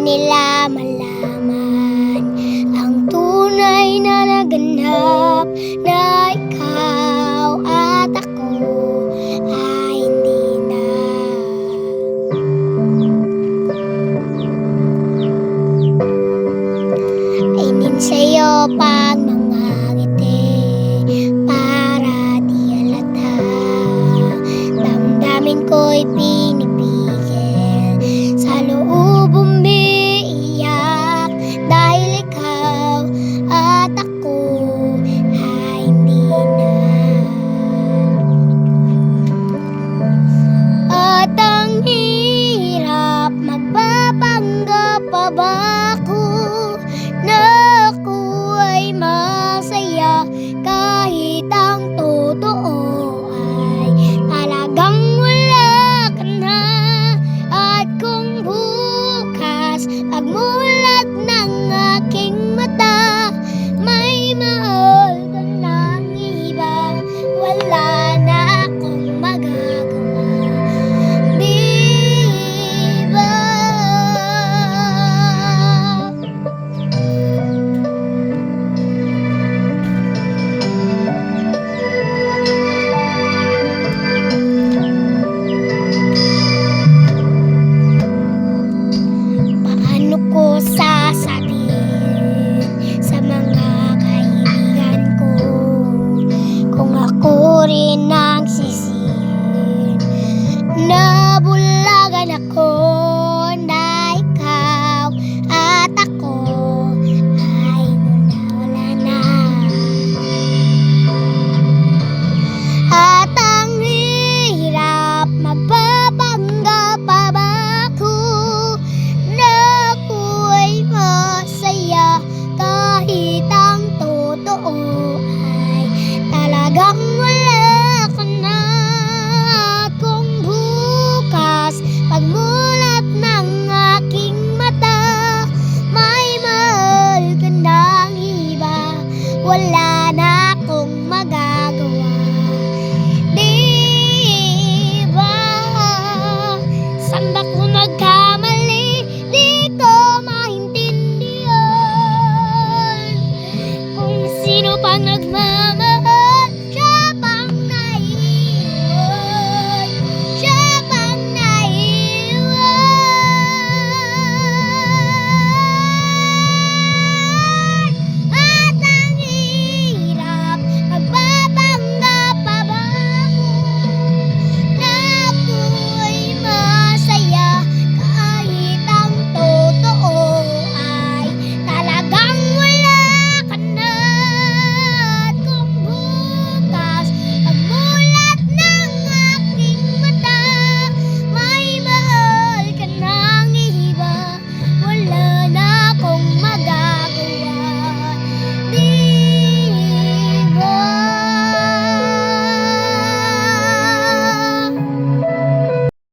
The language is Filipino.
nila malaman ang tunay na naganap, na ikaw at ako ay hindi na. Kainin sa'yo pag mga ngiti para di halata. Damdamin ko'y pinipigil, sa loob umiiyak, dahil ikaw at ako ay hindi na. At ang hirap, magpapanggap pa ba ako na ako ay masaya, kahit ang totoo ay talagang wala ka na. At kung bukas pagmulat ng aking mata, may mahal ka ng iba, wala na akong magagawa, di ba? Paano ko sasabihin sa mga kaibigan ko kung ako rin ang sisihin na